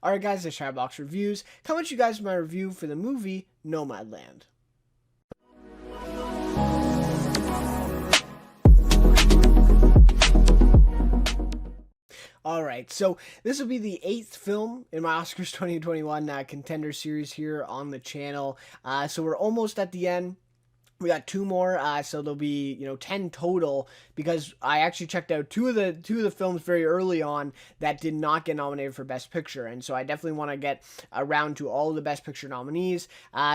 Alright guys, it's Chatterbox Reviews, coming to you guys with my review for the movie Nomadland. Alright, so this will be the 8th film in my Oscars 2021 contender series here on the channel. So we're almost at the end. We got 2 more, so there'll be 10 total, because I actually checked out two of the films very early on that did not get nominated for Best Picture, and so I definitely want to get around to all the Best Picture nominees.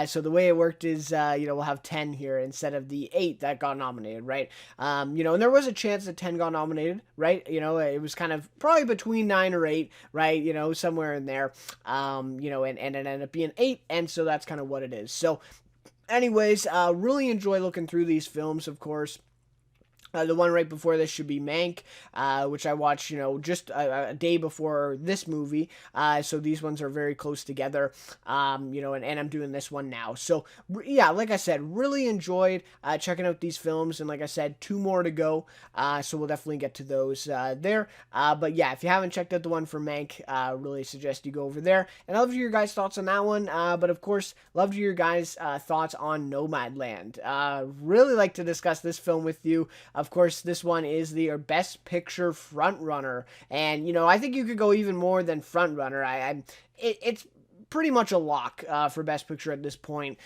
So the way it worked is, we'll have 10 here instead of the 8 that got nominated, right? And there was a chance that 10 got nominated, right? It was kind of probably between 9 or 8, right? Somewhere in there, and it ended up being 8, and so that's kind of what it is. So anyways, really enjoy looking through these films, of course. The one right before this should be Mank, which I watched, just a day before this movie. So these ones are very close together, and I'm doing this one now. So, yeah, like I said, really enjoyed checking out these films. And like I said, 2 more to go. So we'll definitely get to those there. But yeah, if you haven't checked out the one for Mank, really suggest you go over there. And I'd love to hear your guys' thoughts on that one. But of course, love to hear your guys' thoughts on Nomadland. Really like to discuss this film with you. Of course, this one is the Best Picture frontrunner, and I think you could go even more than frontrunner. It's pretty much a lock for Best Picture at this point.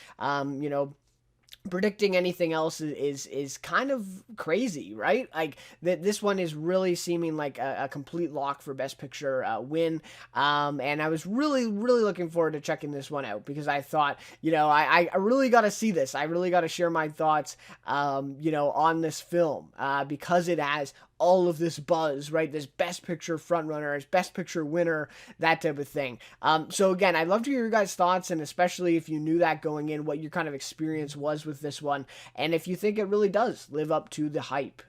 Predicting anything else is kind of crazy, right? Like this one is really seeming like a complete lock for Best Picture win. And I was really looking forward to checking this one out, because I thought, I really got to see this. I really got to share my thoughts, on this film, because it has all of this buzz, right? This Best Picture frontrunner, this Best Picture winner, that type of thing. So again, I'd love to hear your guys' thoughts, and especially if you knew that going in, what your kind of experience was with this one, and if you think it really does live up to the hype.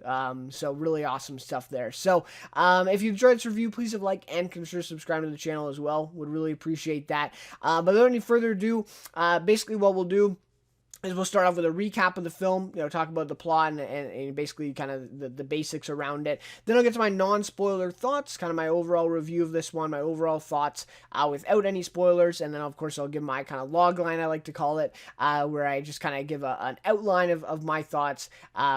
So really awesome stuff there. So if you enjoyed this review, please have like and consider subscribing to the channel as well. Would really appreciate that. But without any further ado, basically what we'll do is we'll start off with a recap of the film, talk about the plot and basically kind of the basics around it. Then I'll get to my non-spoiler thoughts, kind of my overall review of this one, my overall thoughts without any spoilers. And then, of course, I'll give my kind of log line, I like to call it, where I just kind of give an outline of my thoughts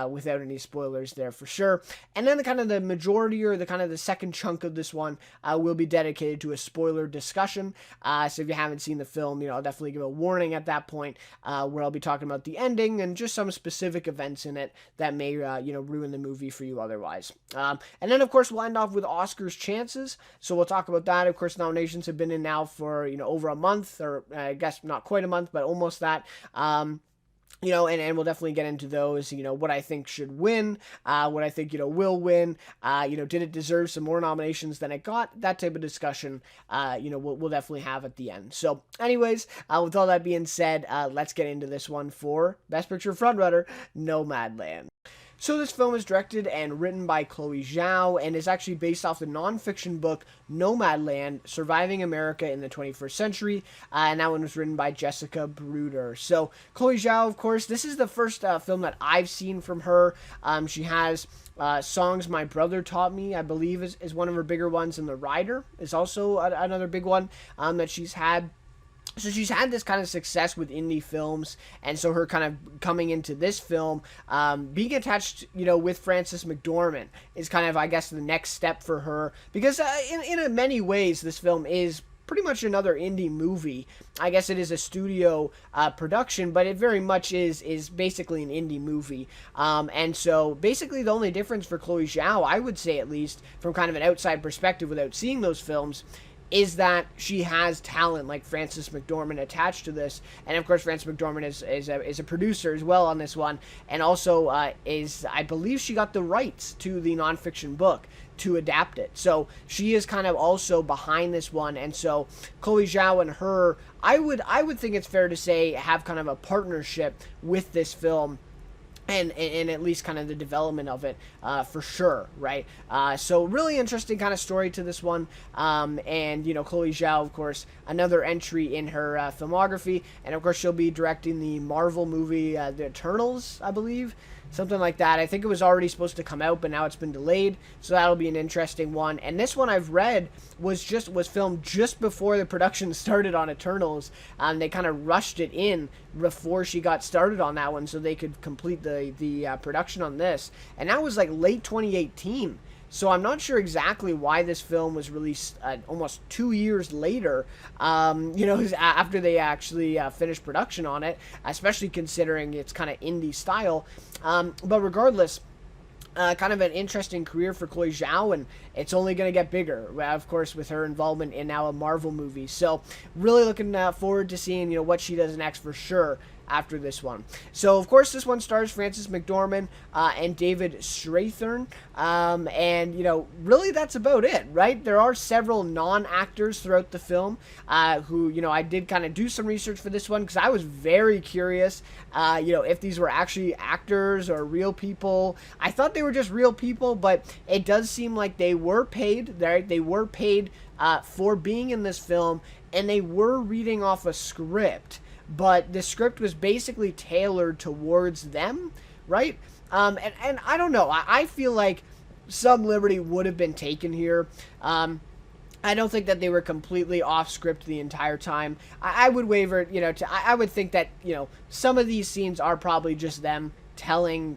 without any spoilers there for sure. And then the majority, or the second chunk of this one will be dedicated to a spoiler discussion. So if you haven't seen the film, I'll definitely give a warning at that point, where I'll be talking about the ending and just some specific events in it that may ruin the movie for you otherwise. And then, of course, we'll end off with Oscars chances, so we'll talk about that. Of course, nominations have been in now for over a month, or I guess not quite a month, but almost that. And we'll definitely get into those, what I think should win, what I think, will win, did it deserve some more nominations than it got, that type of discussion, we'll definitely have at the end. So anyways, with all that being said, let's get into this one for Best Picture frontrunner, Nomadland. So this film is directed and written by Chloe Zhao, and is actually based off the nonfiction book Nomadland, Surviving America in the 21st Century, and that one was written by Jessica Bruder. So Chloe Zhao, of course, this is the first film that I've seen from her. She has Songs My Brother Taught Me, I believe, is one of her bigger ones, and The Rider is also another big one that she's had. So she's had this kind of success with indie films, and so her kind of coming into this film, being attached, with Frances McDormand is kind of, I guess, the next step for her, because in many ways this film is pretty much another indie movie. I guess it is a studio production, but it very much is basically an indie movie. And so basically the only difference for Chloe Zhao, I would say, at least from kind of an outside perspective without seeing those films, is that she has talent like Frances McDormand attached to this. And of course, Frances McDormand is a producer as well on this one, and also I believe she got the rights to the nonfiction book to adapt it. So she is kind of also behind this one, and so Chloe Zhao and her, I would think it's fair to say, have kind of a partnership with this film. And at least kind of the development of it, for sure, right? So really interesting kind of story to this one. And, Chloe Zhao, of course, another entry in her filmography. And, of course, she'll be directing the Marvel movie, The Eternals, I believe. something like that. I think it was already supposed to come out, but now it's been delayed, so that'll be an interesting one. And this one I've read was filmed just before the production started on Eternals. They kind of rushed it in before she got started on that one, so they could complete the production on this. And that was like late 2018. So I'm not sure exactly why this film was released almost 2 years later, after they actually finished production on it, especially considering it's kind of indie style. But regardless, kind of an interesting career for Chloe Zhao, and it's only going to get bigger, of course, with her involvement in now a Marvel movie. So really looking forward to seeing what she does next for sure after this one. So of course this one stars Frances McDormand and David Strathairn, and really that's about it, right? There are several non-actors throughout the film who I did kind of do some research for this one because I was very curious if these were actually actors or real people. I thought they were just real people, but it does seem like they were paid. They were paid for being in this film, and they were reading off a script, but the script was basically tailored towards them, right? And I don't know. I feel like some liberty would have been taken here. I don't think that they were completely off script the entire time. I would waver, I would think that, some of these scenes are probably just them telling,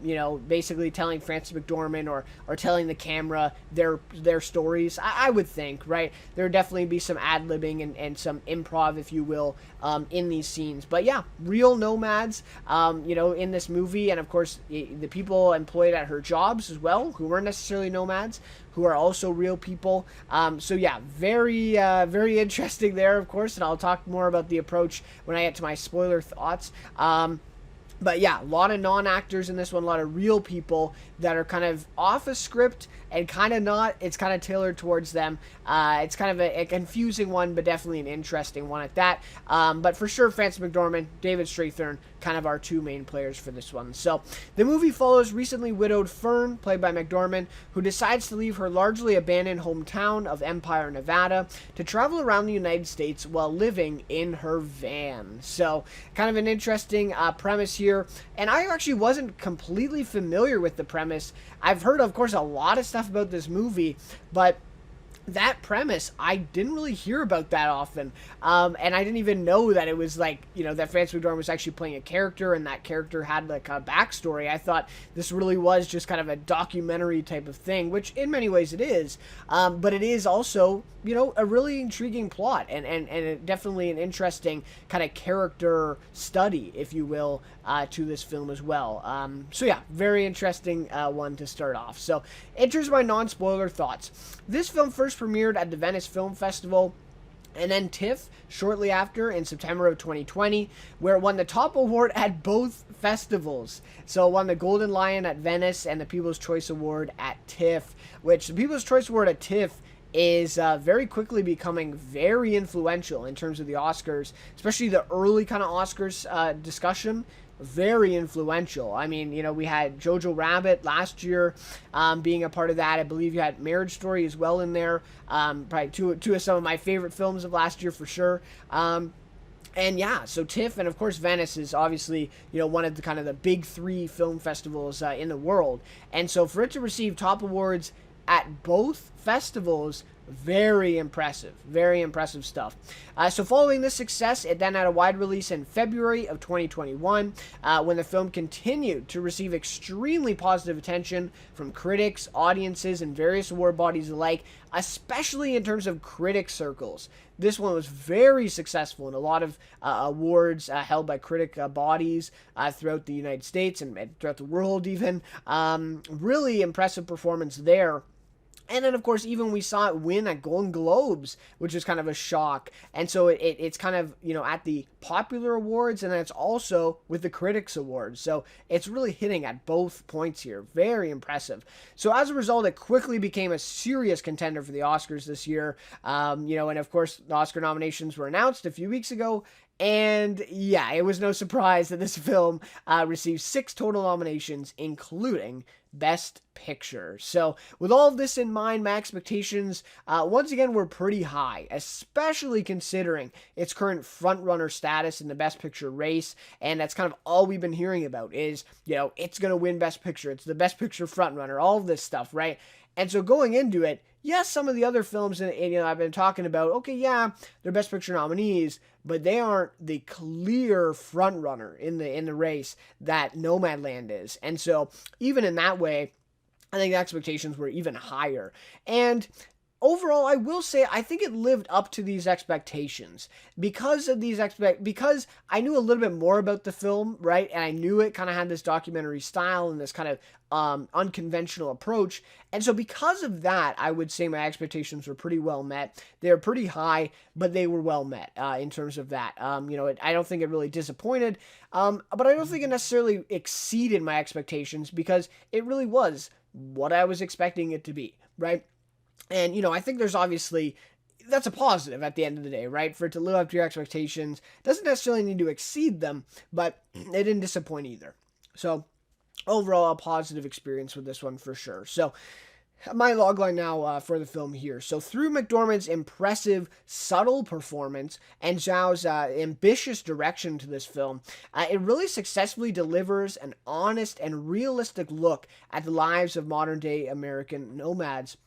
basically telling Frances McDormand or telling the camera their stories. I would think, right? There would definitely be some ad-libbing and some improv, if you will, in these scenes. But yeah, real nomads, in this movie. And of course, the people employed at her jobs as well, who weren't necessarily nomads, who are also real people. So yeah, very, very interesting there, of course. And I'll talk more about the approach when I get to my spoiler thoughts. But yeah, a lot of non-actors in this one, a lot of real people that are kind of off a script and kind of not. It's kind of tailored towards them. It's kind of a confusing one, but definitely an interesting one at that. But for sure, Frances McDormand, David Strathairn, kind of our two main players for this one. So the movie follows recently widowed Fern, played by McDormand, who decides to leave her largely abandoned hometown of Empire, Nevada, to travel around the United States while living in her van. So kind of an interesting premise here. And I actually wasn't completely familiar with the premise. I've heard, of course, a lot of stuff about this movie, but that premise, I didn't really hear about that often. And I didn't even know that it was like, that Frances McDormand was actually playing a character and that character had like a backstory. I thought this really was just kind of a documentary type of thing, which in many ways it is. But it is also, a really intriguing plot and definitely an interesting kind of character study, if you will, to this film as well. So yeah, very interesting one to start off. So enters my non-spoiler thoughts. This film first premiered at the Venice Film Festival and then TIFF shortly after in September of 2020, where it won the top award at both festivals. So it won the Golden Lion at Venice and the People's Choice Award at TIFF, which the People's Choice Award at TIFF is very quickly becoming very influential in terms of the Oscars, especially the early kind of Oscars discussion. Very influential. I mean, we had Jojo Rabbit last year being a part of that. I believe you had Marriage Story as well in there. Probably two of some of my favorite films of last year for sure. And yeah, so TIFF and of course Venice is obviously, one of the kind of the big three film festivals in the world. And so for it to receive top awards at both festivals, very impressive stuff. So following this success, it then had a wide release in February of 2021, when the film continued to receive extremely positive attention from critics, audiences, and various award bodies alike, especially in terms of critic circles. This one was very successful in a lot of awards held by critic bodies throughout the United States and throughout the world even. Really impressive performance there. And then, of course, even we saw it win at Golden Globes, which was kind of a shock. And so it's kind of, at the popular awards, and then it's also with the Critics Awards. So it's really hitting at both points here. Very impressive. So as a result, it quickly became a serious contender for the Oscars this year. And of course, the Oscar nominations were announced a few weeks ago. And yeah, it was no surprise that this film received 6 total nominations, including Best Picture. So, with all of this in mind, my expectations once again were pretty high, especially considering its current frontrunner status in the Best Picture race. And that's kind of all we've been hearing about is, it's going to win Best Picture. It's the Best Picture frontrunner, all of this stuff, right? And so going into it, yes, some of the other films I've been talking about, okay, yeah, they're Best Picture nominees, but they aren't the clear front runner in the race that Nomadland is. And so even in that way, I think the expectations were even higher. And overall, I will say I think it lived up to these expectations because I knew a little bit more about the film, right? And I knew it kind of had this documentary style and this kind of unconventional approach. And so because of that, I would say my expectations were pretty well met. They were pretty high, but they were well met in terms of that. I don't think it really disappointed, but I don't think it necessarily exceeded my expectations because it really was what I was expecting it to be, right? And, I think that's a positive at the end of the day, right? For it to live up to your expectations. Doesn't necessarily need to exceed them, but it didn't disappoint either. So, overall, a positive experience with this one for sure. So, my logline now for the film here. So, through McDormand's impressive, subtle performance and Zhao's ambitious direction to this film, it really successfully delivers an honest and realistic look at the lives of modern-day American nomads.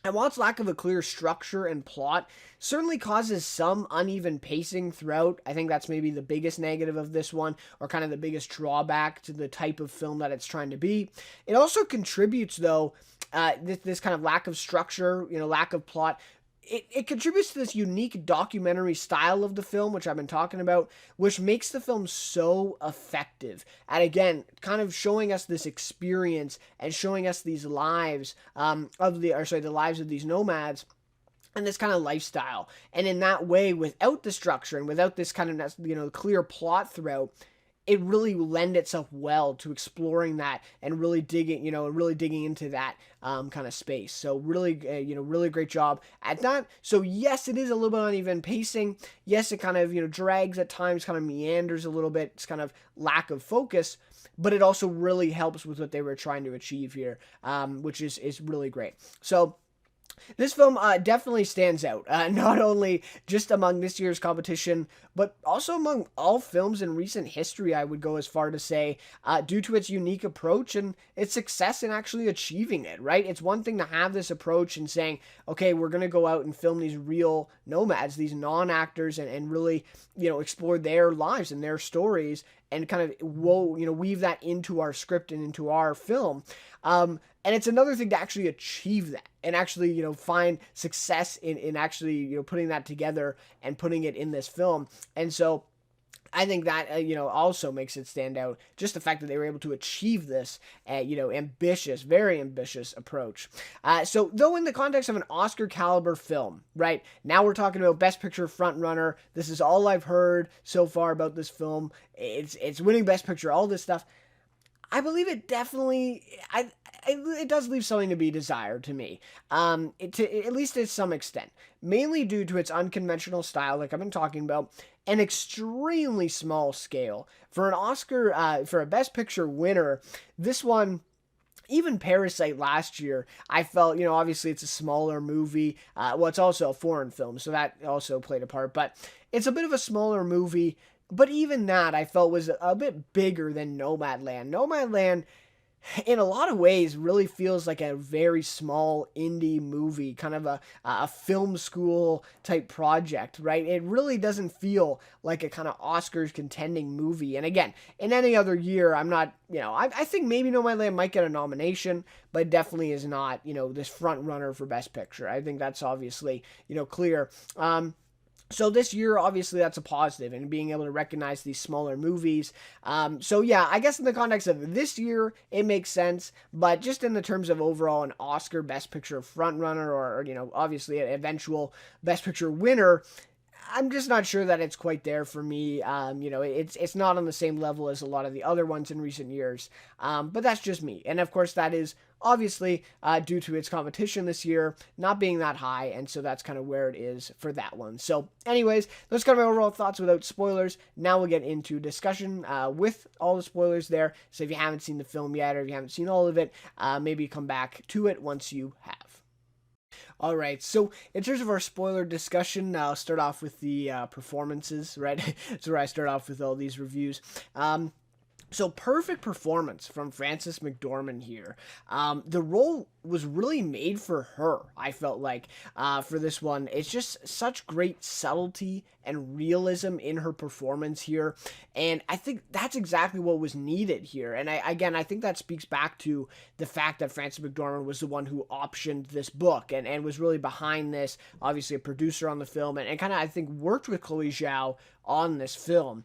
And while its lack of a clear structure and plot certainly causes some uneven pacing throughout, I think that's maybe the biggest negative of this one, or kind of the biggest drawback to the type of film that it's trying to be. It also contributes, though, this kind of lack of structure, lack of plot. It contributes to this unique documentary style of the film, which I've been talking about, which makes the film so effective at, again, kind of showing us this experience and showing us these lives the lives of these nomads and this kind of lifestyle. And in that way, without the structure and without this kind of, clear plot throughout, it really lend itself well to exploring that and really digging into that kind of space. So really, really great job at that. So yes, it is a little bit uneven pacing. Yes, it kind of, drags at times, kind of meanders a little bit. It's kind of lack of focus, but it also really helps with what they were trying to achieve here, which is really great. So, this film definitely stands out, not only just among this year's competition, but also among all films in recent history, I would go as far to say, due to its unique approach and its success in actually achieving it, right? It's one thing to have this approach and saying, okay, we're going to go out and film these real nomads, these non-actors, and really, explore their lives and their stories and kind of, weave that into our script and into our film. And it's another thing to actually achieve that and actually, find success in actually, putting that together and putting it in this film. And so I think that, also makes it stand out. Just the fact that they were able to achieve this, ambitious, very ambitious approach. So though in the context of an Oscar caliber film, right, now we're talking about Best Picture frontrunner. This is all I've heard so far about this film. It's winning Best Picture, all this stuff. I believe it definitely, it does leave something to be desired to me, at least to some extent, mainly due to its unconventional style, like I've been talking about, an extremely small scale. For an Oscar, for a Best Picture winner, this one, even Parasite last year, I felt, obviously it's a smaller movie. It's also a foreign film, so that also played a part, but it's a bit of a smaller movie. But even that, I felt, was a bit bigger than Nomadland. Nomadland, in a lot of ways, really feels like a very small indie movie, kind of a film school type project, right? It really doesn't feel like a kind of Oscars contending movie. And again, in any other year, I'm not, I think maybe Nomadland might get a nomination, but it definitely is not, this front runner for Best Picture. I think that's obviously, clear. So this year, obviously, that's a positive, and being able to recognize these smaller movies. So yeah, I guess in the context of this year, it makes sense, but just in the terms of overall an Oscar Best Picture frontrunner or, obviously an eventual Best Picture winner, I'm just not sure that it's quite there for me. It's not on the same level as a lot of the other ones in recent years. But that's just me. And of course, that is obviously, due to its competition this year not being that high, and so that's kind of where it is for that one. So anyways, those kind of my overall thoughts without spoilers. Now we'll get into discussion with all the spoilers there. So if you haven't seen the film yet, or if you haven't seen all of it, maybe come back to it once you have. All right, so in terms of our spoiler discussion, I'll start off with the performances, right? That's where I start off with all these reviews. So perfect performance from Frances McDormand here. The role was really made for her, I felt like, for this one. It's just such great subtlety and realism in her performance here. And I think that's exactly what was needed here. And I think that speaks back to the fact that Frances McDormand was the one who optioned this book and was really behind this, obviously a producer on the film, and kind of, I think, worked with Chloe Zhao on this film,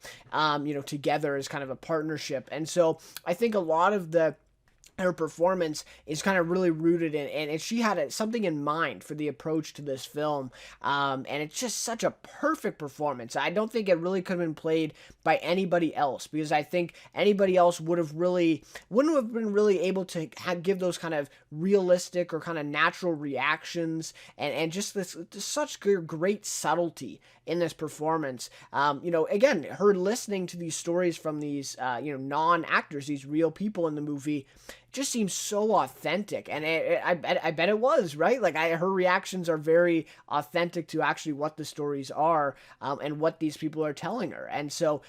together as kind of a partnership. And so I think a lot of her performance is kind of really rooted in, and she had something in mind for the approach to this film, and it's just such a perfect performance. I don't think it really could have been played by anybody else, because I think anybody else wouldn't have been really able to give those kind of realistic or kind of natural reactions, and just this such great subtlety in this performance. Again, her listening to these stories from these non-actors, these real people in the movie, just seems so authentic, and I bet it was, right? Like, her reactions are very authentic to actually what the stories are, and what these people are telling her. And so,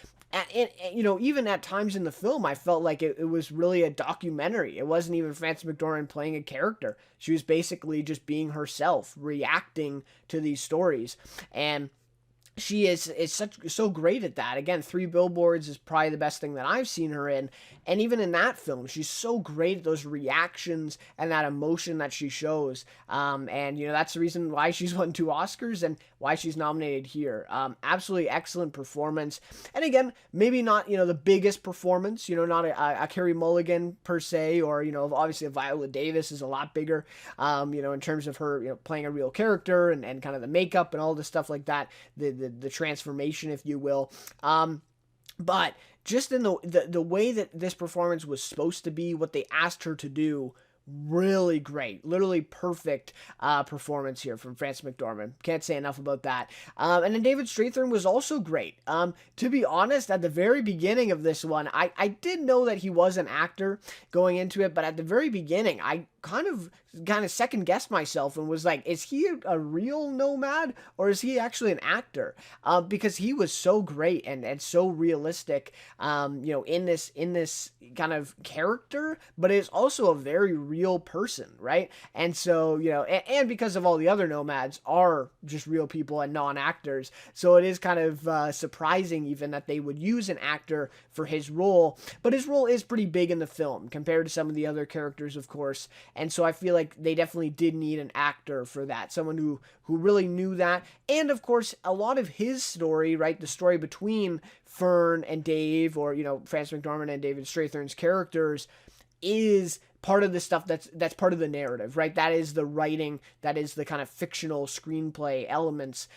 even at times in the film, I felt like it was really a documentary. It wasn't even Frances McDormand playing a character. She was basically just being herself, reacting to these stories. And she is so great at that. Again, Three Billboards is probably the best thing that I've seen her in. And even in that film, she's so great at those reactions and that emotion that she shows. That's the reason why she's won 2 Oscars and why she's nominated here. Absolutely excellent performance. And again, maybe not, the biggest performance, not a Carey Mulligan per se, or, obviously a Viola Davis is a lot bigger, in terms of her, playing a real character and kind of the makeup and all the stuff like that, the transformation, if you will. But just in the way that this performance was supposed to be, what they asked her to do, really great, literally perfect performance here from Frances McDormand. Can't say enough about that. And then David Strathairn was also great. To be honest, at the very beginning of this one, I did know that he was an actor going into it, but at the very beginning, I kind of second guessed myself and was like, is he a real nomad, or is he actually an actor? Because he was so great and so realistic, in this kind of character, but it's also a very real person, right? And so, and because of all the other nomads are just real people and non-actors, so it is kind of surprising even that they would use an actor for his role, but his role is pretty big in the film compared to some of the other characters, of course. And so I feel like they definitely did need an actor for that, someone who really knew that. And of course, a lot of his story, right, the story between Fern and Dave, or Frances McDormand and David Strathairn's characters, is part of the stuff that's part of the narrative, right? That is the writing, that is the kind of fictional screenplay elements,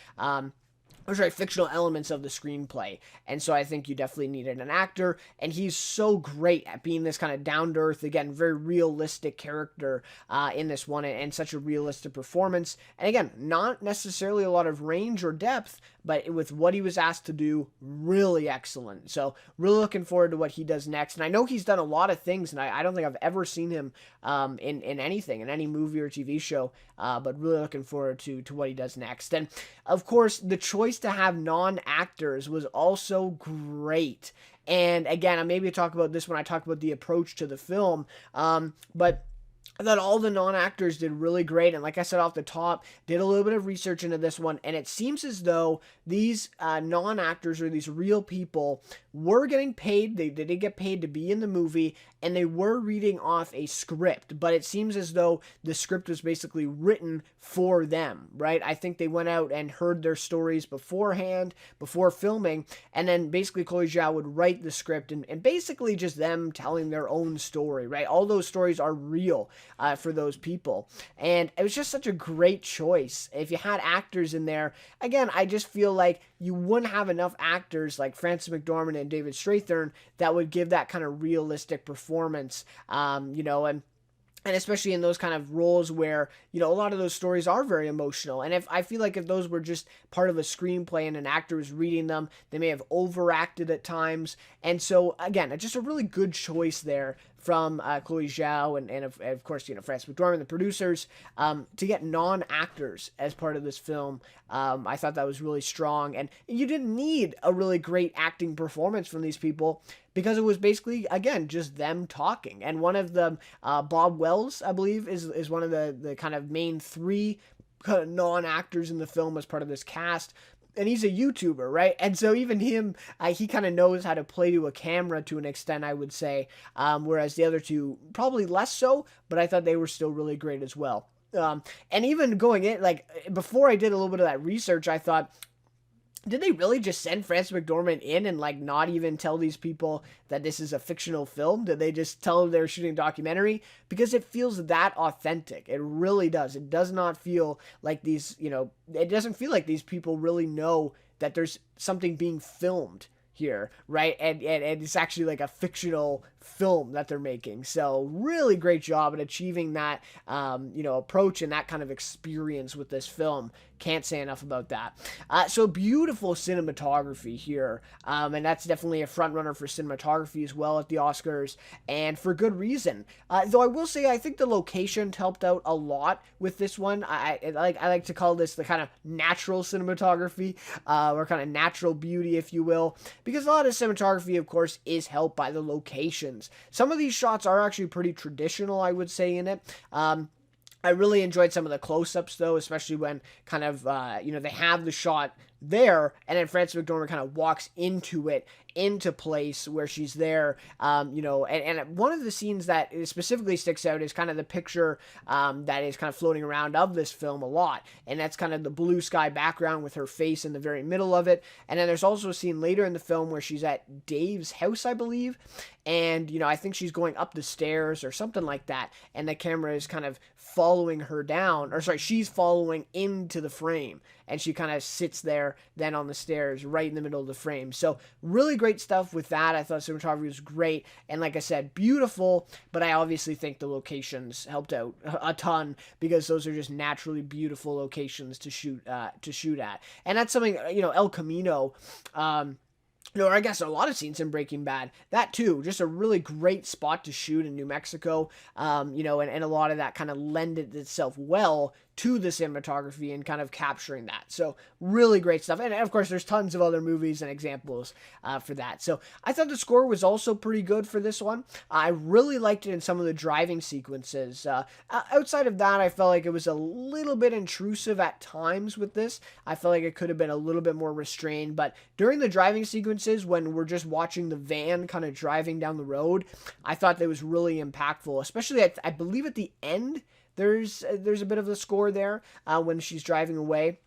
fictional elements of the screenplay. And so I think you definitely needed an actor, and he's so great at being this kind of down-to-earth, again, very realistic character in this one, and such a realistic performance. And again, not necessarily a lot of range or depth, but with what he was asked to do, really excellent. So really looking forward to what he does next. And I know he's done a lot of things, and I don't think I've ever seen him in anything, in any movie or TV show, but really looking forward to what he does next. And of course, the choice to have non-actors was also great. And again, maybe I'll talk about this when I talk about the approach to the film, but I thought all the non-actors did really great, and like I said off the top, did a little bit of research into this one, and it seems as though these non-actors, or these real people, were getting paid. They did get paid to be in the movie, and they were reading off a script, but it seems as though the script was basically written for them, right? I think they went out and heard their stories beforehand, before filming, and then basically Chloe Zhao would write the script, and basically just them telling their own story, right? All those stories are real for those people, and it was just such a great choice. If you had actors in there, again, I just feel like you wouldn't have enough actors like Frances McDormand and David Strathairn that would give that kind of realistic performance, and and especially in those kind of roles where, you know, a lot of those stories are very emotional. And if I feel like if those were just part of a screenplay and an actor was reading them, they may have overacted at times. And so again, just a really good choice there from Chloe Zhao and of course, you know, Frances McDormand, the producers, to get non-actors as part of this film. I thought that was really strong, and you didn't need a really great acting performance from these people, because it was basically, again, just them talking. And one of them, Bob Wells, I believe, is one of the kind of main three kind of non-actors in the film as part of this cast. And he's a YouTuber, right? And so even him, he kind of knows how to play to a camera to an extent, I would say. Whereas the other two, probably less so, but I thought they were still really great as well. And even going in, like, before I did a little bit of that research, I thought, did they really just send Frances McDormand in and, like, not even tell these people that this is a fictional film? Did they just tell them they were shooting a documentary? Because it feels that authentic. It really does. It does not feel like these, you know, it doesn't feel like these people really know that there's something being filmed here, right? And it's actually like a fictional film that they're making. So really great job at achieving that, you know, approach and that kind of experience with this film. Can't say enough about that. So beautiful cinematography here, and that's definitely a front runner for cinematography as well at the Oscars, and for good reason. Though I will say I think the location helped out a lot with this one. I like to call this the kind of natural cinematography, or kind of natural beauty, if you will, because a lot of cinematography, of course, is helped by the locations. Some of these shots are actually pretty traditional, I would say, in it. I really enjoyed some of the close-ups, though, especially when kind of, you know, they have the shot there, and then Frances McDormand kind of walks into it, into place where she's there, you know, and one of the scenes that specifically sticks out is kind of the picture that is kind of floating around of this film a lot, and that's kind of the blue sky background with her face in the very middle of it. And then there's also a scene later in the film where she's at Dave's house, I believe, and, you know, I think she's going up the stairs or something like that, and the camera is kind of following her down, or sorry, she's following into the frame, and she kind of sits there then on the stairs right in the middle of the frame. So really great stuff with that. I thought cinematography was great, and like I said, beautiful, but I obviously think the locations helped out a ton, because those are just naturally beautiful locations to shoot at. And that's something, you know, El Camino, you know, or I guess a lot of scenes in Breaking Bad, that too, just a really great spot to shoot in New Mexico, you know, and a lot of that kind of lended itself well to the cinematography and kind of capturing that. So really great stuff. And of course, there's tons of other movies and examples for that. So I thought the score was also pretty good for this one. I really liked it in some of the driving sequences. Outside of that, I felt like it was a little bit intrusive at times with this. I felt like it could have been a little bit more restrained, but during the driving sequences, when we're just watching the van kind of driving down the road, I thought that was really impactful, especially I believe at the end, there's a bit of a score there when she's driving away,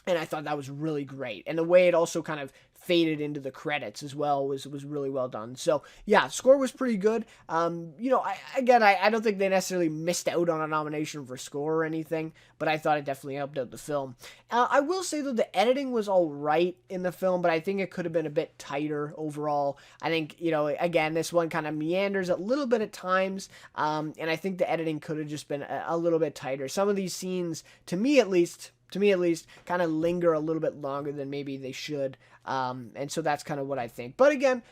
and I thought that was really great. And the way it also kind of faded into the credits as well was really well done. So yeah, score was pretty good. You know, I don't think they necessarily missed out on a nomination for score or anything, but I thought it definitely helped out the film. I will say though, the editing was all right in the film, but I think it could have been a bit tighter overall. I think, you know, again, this one kind of meanders a little bit at times, and I think the editing could have just been a little bit tighter. Some of these scenes, to me at least, kind of linger a little bit longer than maybe they should. And so that's kind of what I think. But again,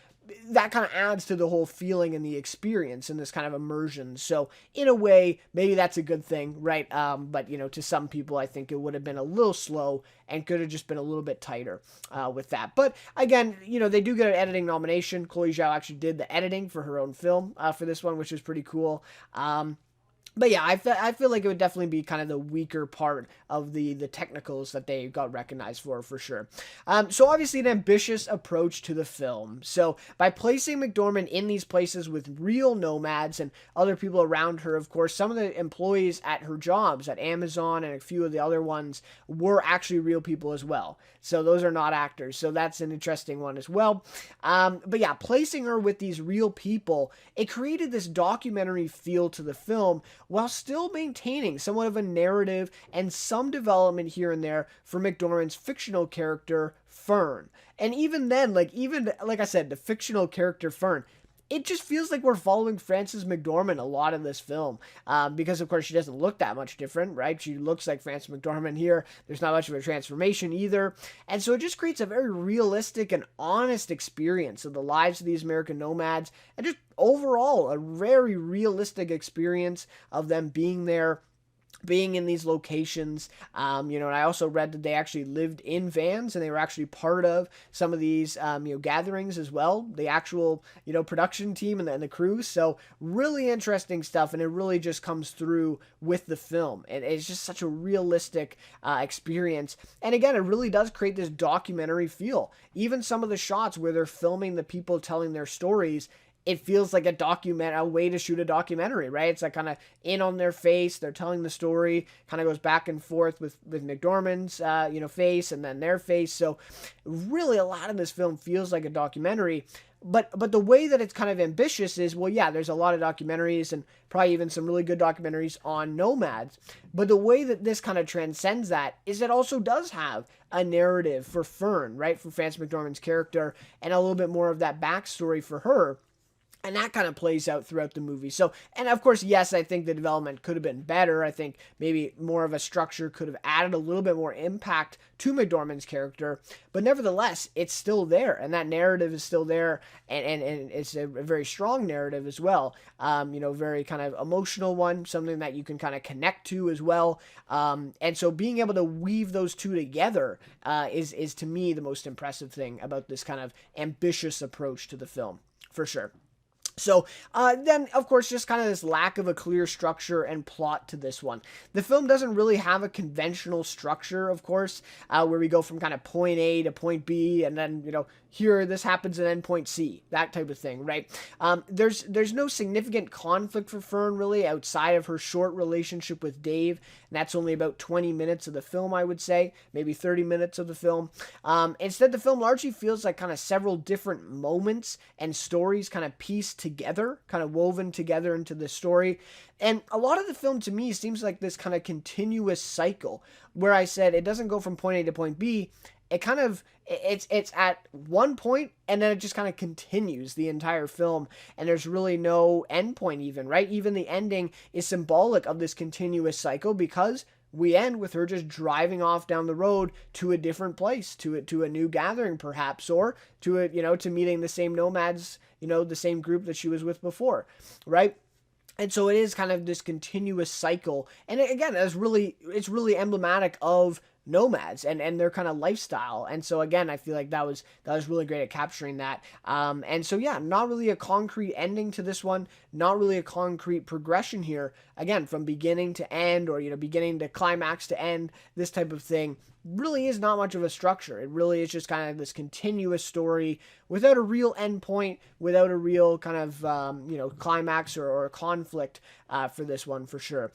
that kind of adds to the whole feeling and the experience and this kind of immersion. So in a way, maybe that's a good thing, right? But, you know, to some people, I think it would have been a little slow and could have just been a little bit tighter with that. But again, you know, they do get an editing nomination. Chloe Zhao actually did the editing for her own film for this one, which is pretty cool. But yeah, I feel like it would definitely be kind of the weaker part of the technicals that they got recognized for sure. So obviously an ambitious approach to the film. So by placing McDormand in these places with real nomads and other people around her, of course, some of the employees at her jobs at Amazon and a few of the other ones were actually real people as well. So those are not actors. So that's an interesting one as well. But yeah, placing her with these real people, it created this documentary feel to the film, while still maintaining somewhat of a narrative and some development here and there for McDormand's fictional character, Fern. And even then, like I said, the fictional character Fern, it just feels like we're following Frances McDormand a lot in this film, because of course she doesn't look that much different, right? She looks like Frances McDormand here. There's not much of a transformation either, and so it just creates a very realistic and honest experience of the lives of these American nomads, and just overall a very realistic experience of them being there, being in these locations. And I also read that they actually lived in vans and they were actually part of some of these, gatherings as well, the actual, production team and the crew. So really interesting stuff. And it really just comes through with the film. It's just such a realistic experience. And again, it really does create this documentary feel. Even some of the shots where they're filming the people telling their stories, it feels like a way to shoot a documentary, right? It's like kind of in on their face. They're telling the story, kind of goes back and forth with McDormand's, face and then their face. So really a lot of this film feels like a documentary. But the way that it's kind of ambitious is, well, yeah, there's a lot of documentaries and probably even some really good documentaries on nomads. But the way that this kind of transcends that is it also does have a narrative for Fern, right? For Frances McDormand's character, and a little bit more of that backstory for her. And that kind of plays out throughout the movie. So, and of course, yes, I think the development could have been better. I think maybe more of a structure could have added a little bit more impact to McDormand's character. But nevertheless, it's still there. And that narrative is still there. And it's a very strong narrative as well. Very kind of emotional one. Something that you can kind of connect to as well. And so being able to weave those two together is to me the most impressive thing about this kind of ambitious approach to the film, for sure. So then, of course, just kind of this lack of a clear structure and plot to this one. The film doesn't really have a conventional structure, of course, where we go from kind of point A to point B, and then, here this happens and then point C, that type of thing, right? There's no significant conflict for Fern, really, outside of her short relationship with Dave, and that's only about 20 minutes of the film, I would say, maybe 30 minutes of the film. Instead, the film largely feels like kind of several different moments and stories kind of pieced together, kind of woven together into the story. And a lot of the film to me seems like this kind of continuous cycle where I said it doesn't go from point A to point B. It kind of, it's at one point and then it just kind of continues the entire film, and there's really no end point even, right? Even the ending is symbolic of this continuous cycle because we end with her just driving off down the road to a different place, to a new gathering perhaps, or to meeting the same nomads, the same group that she was with before, right? And so it is kind of this continuous cycle. And again, it's really emblematic of nomads and their kind of lifestyle. And so again, I feel like that was really great at capturing that. And so yeah, not really a concrete ending to this one, not really a concrete progression here. Again, from beginning to end, or beginning to climax to end, this type of thing really is not much of a structure. It really is just kind of this continuous story without a real end point, without a real kind of climax or conflict for this one, for sure.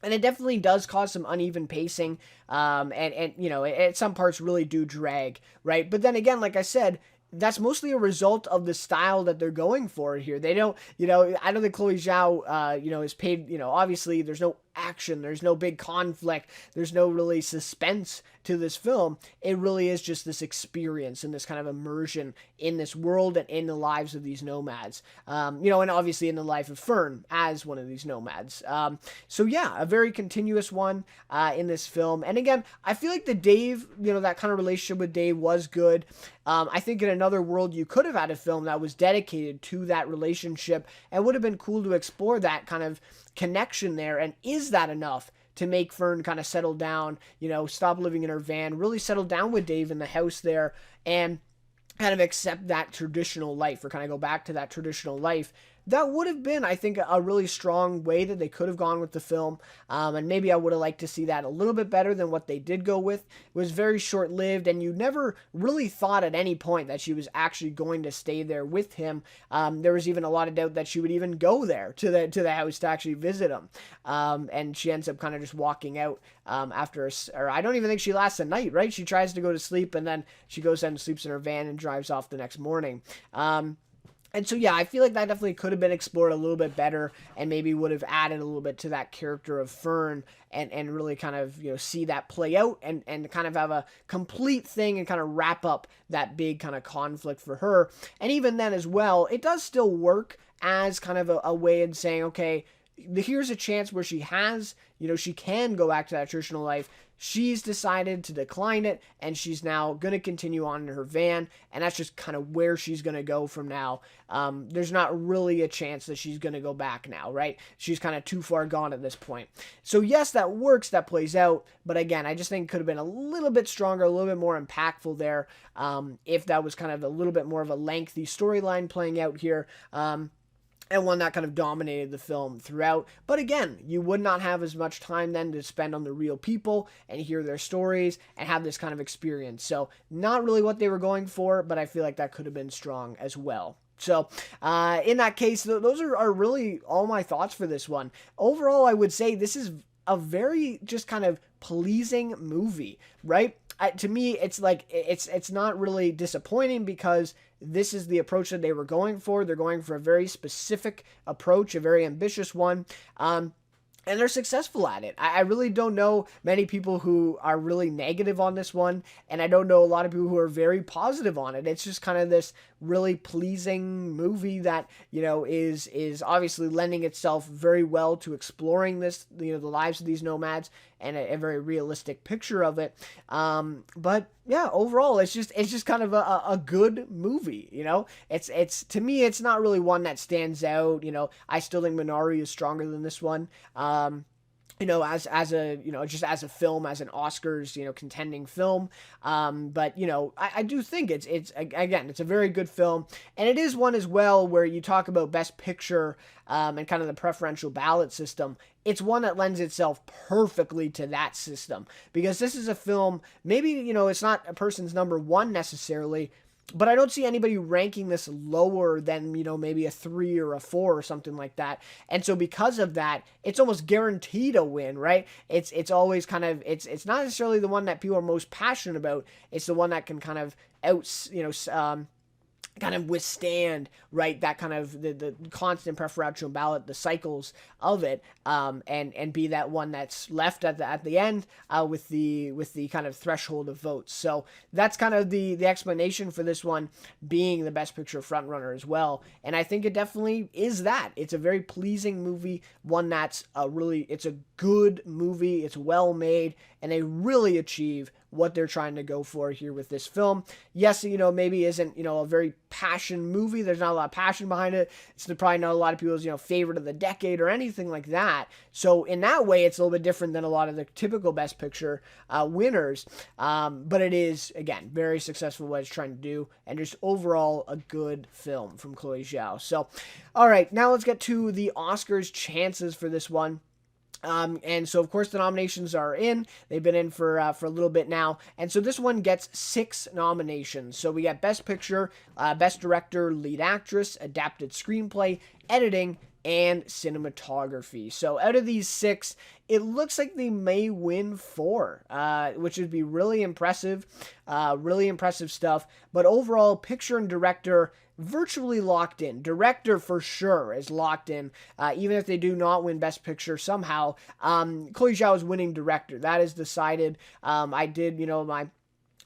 And it definitely does cause some uneven pacing, and at some parts really do drag, right? But then again, like I said, that's mostly a result of the style that they're going for here. They don't, I don't think Chloe Zhao, is paid, obviously there's no action, there's no big conflict, there's no really suspense to this film. It really is just this experience and this kind of immersion in this world and in the lives of these nomads, and obviously in the life of Fern as one of these nomads. So yeah, a very continuous one in this film. And again, I feel like the Dave, that kind of relationship with Dave was good. I think in another world you could have had a film that was dedicated to that relationship and would have been cool to explore that kind of connection there. And is that enough to make Fern kind of settle down, stop living in her van, really settle down with Dave in the house there, and kind of accept that traditional life, or kind of go back to that traditional life? That would have been, I think, a really strong way that they could have gone with the film. And maybe I would have liked to see that a little bit better than what they did go with. It was very short-lived, and you never really thought at any point that she was actually going to stay there with him. There was even a lot of doubt that she would even go there to the house to actually visit him. And she ends up kind of just walking out after, or I don't even think she lasts a night, right? She tries to go to sleep, and then she goes out and sleeps in her van and drives off the next morning. And so, yeah, I feel like that definitely could have been explored a little bit better and maybe would have added a little bit to that character of Fern and really kind of, see that play out and kind of have a complete thing and kind of wrap up that big kind of conflict for her. And even then as well, it does still work as kind of a way of saying, okay, here's a chance where she has, she can go back to that traditional life. She's decided to decline it, and she's now going to continue on in her van, and that's just kind of where she's going to go from now. There's not really a chance that she's going to go back now, right? She's kind of too far gone at this point. So yes, that works, that plays out, but again, I just think it could have been a little bit stronger, a little bit more impactful there, if that was kind of a little bit more of a lengthy storyline playing out here. And one that kind of dominated the film throughout. But again, you would not have as much time then to spend on the real people and hear their stories and have this kind of experience. So not really what they were going for, but I feel like that could have been strong as well. So in that case, those are really all my thoughts for this one. Overall, I would say this is a very just kind of pleasing movie, right? To me, it's like it's not really disappointing because this is the approach that they were going for. They're going for a very specific approach, a very ambitious one. And they're successful at it. I really don't know many people who are really negative on this one, and I don't know a lot of people who are very positive on it. It's just kind of this really pleasing movie that, is obviously lending itself very well to exploring this, the lives of these nomads and a very realistic picture of it. But yeah, overall, it's just kind of a good movie. It's to me, it's not really one that stands out. I still think Minari is stronger than this one. As a just as a film, as an Oscars contending film, but I do think it's again, it's a very good film, and it is one as well where you talk about Best Picture and kind of the preferential ballot system. It's one that lends itself perfectly to that system because this is a film. Maybe it's not a person's number one necessarily, but I don't see anybody ranking this lower than, maybe a 3 or a 4 or something like that. And so because of that, it's almost guaranteed a win, right? It's always kind of, it's not necessarily the one that people are most passionate about. It's the one that can kind of kind of withstand, right, that kind of the constant preferential ballot, the cycles of it, and be that one that's left at the end with the kind of threshold of votes. So that's kind of the explanation for this one being the Best Picture frontrunner as well. And I think it definitely is that. It's a very pleasing movie, one that's it's a good movie, it's well made, and they really achieve what they're trying to go for here with this film. Yes, maybe isn't, a very passion movie. There's not a lot of passion behind it. It's probably not a lot of people's, favorite of the decade or anything like that. So in that way, it's a little bit different than a lot of the typical Best Picture winners. But it is, again, very successful what it's trying to do, and just overall a good film from Chloe Zhao. So, all right, now let's get to the Oscars chances for this one. And so, of course, the nominations are in. They've been in for a little bit now. And so this one gets 6 nominations. So we got Best Picture, Best Director, Lead Actress, Adapted Screenplay, Editing, and Cinematography. So out of these 6, it looks like they may win 4, which would be really impressive stuff. But overall, Picture and Director virtually locked in. Director for sure is locked in, even if they do not win Best Picture somehow. Chloe Zhao is winning Director. That is decided. I did, my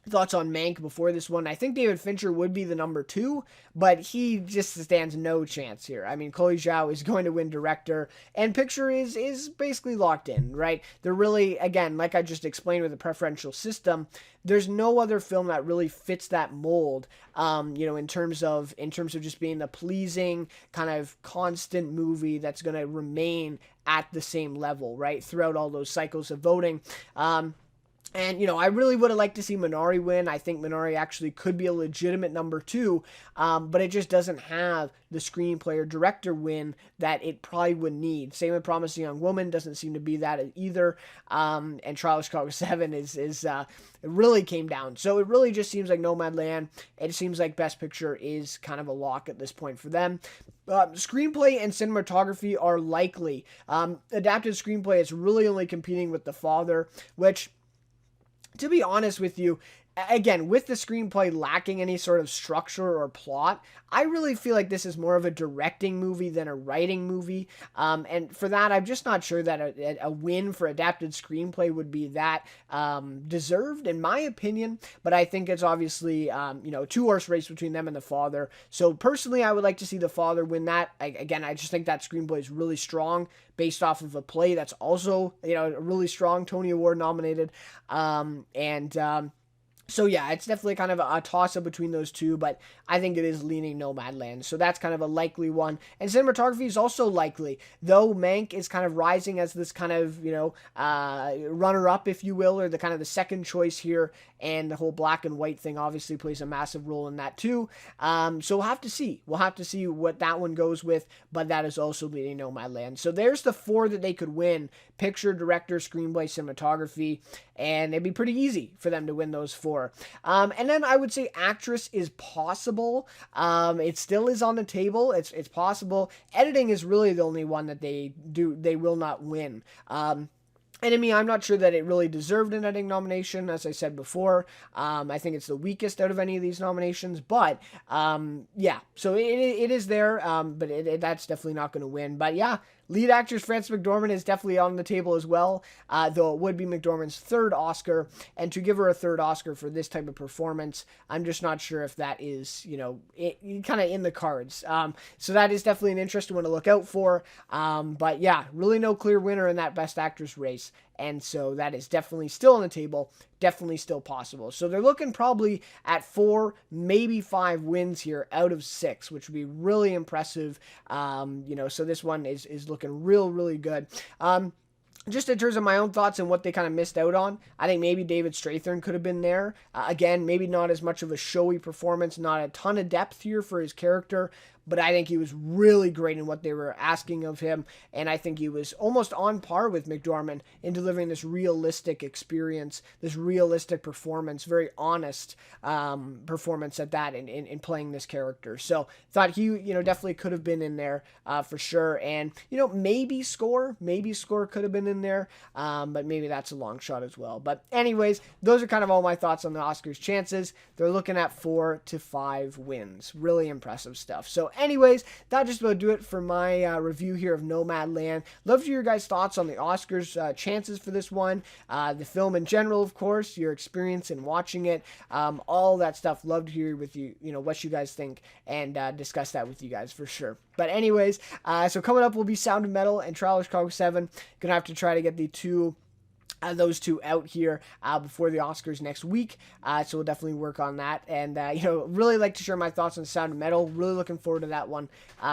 thoughts on Mank before this one. I think David Fincher would be the number 2, but he just stands no chance here. I mean, Chloe Zhao is going to win Director, and Picture is basically locked in, right? They're really, again, like I just explained with the preferential system, there's no other film that really fits that mold, in terms of just being the pleasing, kind of constant movie that's going to remain at the same level, right, throughout all those cycles of voting. And, I really would have liked to see Minari win. I think Minari actually could be a legitimate number 2, but it just doesn't have the screenplay or director win that it probably would need. Same with Promising Young Woman, doesn't seem to be that either. And Trial of Chicago 7 it really came down. So it really just seems like Nomadland. It seems like Best Picture is kind of a lock at this point for them. Screenplay and cinematography are likely. Adapted screenplay is really only competing with The Father, which, to be honest with you, again, with the screenplay lacking any sort of structure or plot, I really feel like this is more of a directing movie than a writing movie. And for that, I'm just not sure that a win for adapted screenplay would be that deserved, in my opinion. But I think it's obviously, two-horse race between them and The Father. So personally, I would like to see The Father win that. Again, I just think that screenplay is really strong based off of a play that's also, really strong, Tony Award nominated. So yeah, it's definitely kind of a toss-up between those two, but I think it is leaning Nomadland. So that's kind of a likely one. And cinematography is also likely, though Mank is kind of rising as this kind of, runner-up, if you will, or the kind of the second choice here. And the whole black and white thing obviously plays a massive role in that too. So we'll have to see. We'll have to see what that one goes with, but that is also leading Nomadland. So there's the 4 that they could win: picture, director, screenplay, cinematography, and it'd be pretty easy for them to win those 4. And then I would say actress is possible. It still is on the table. It's possible. Editing is really the only one that they will not win. And I mean, I'm not sure that it really deserved an editing nomination, as I said before. I think it's the weakest out of any of these nominations. But, yeah, so it is there, but that's definitely not going to win. But, yeah, lead actress Frances McDormand is definitely on the table as well, though it would be McDormand's 3rd Oscar. And to give her a 3rd Oscar for this type of performance, I'm just not sure if that is, kind of in the cards. So that is definitely an interesting one to look out for. But yeah, really no clear winner in that Best Actress race. And so that is definitely still on the table, definitely still possible. So they're looking probably at 4, maybe 5 wins here out of 6, which would be really impressive. So this one is looking really good. Just in terms of my own thoughts and what they kind of missed out on, I think maybe David Strathairn could have been there. Again, maybe not as much of a showy performance, not a ton of depth here for his character, but I think he was really great in what they were asking of him, and I think he was almost on par with McDormand in delivering this realistic experience, this realistic performance, very honest performance at that in playing this character. So thought he, definitely could have been in there for sure, and maybe score could have been in there, but maybe that's a long shot as well. But anyways, those are kind of all my thoughts on the Oscars chances. They're looking at 4 to 5 wins. Really impressive stuff. So anyways, that just about do it for my review here of Nomadland. Love to hear your guys' thoughts on the Oscars chances for this one, the film in general, of course, your experience in watching it, all that stuff. Love to hear with you, what you guys think, and discuss that with you guys for sure. But anyways, so coming up will be Sound of Metal and Trial of Chicago 7. Gonna have to try to get those two out here before the Oscars next week. So we'll definitely work on that. And, really like to share my thoughts on Sound of Metal. Really looking forward to that one.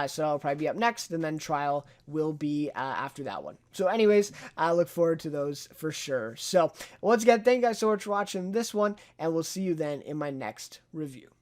So I'll probably be up next, and then Trial will be after that one. So anyways, I look forward to those for sure. So once again, thank you guys so much for watching this one, and we'll see you then in my next review.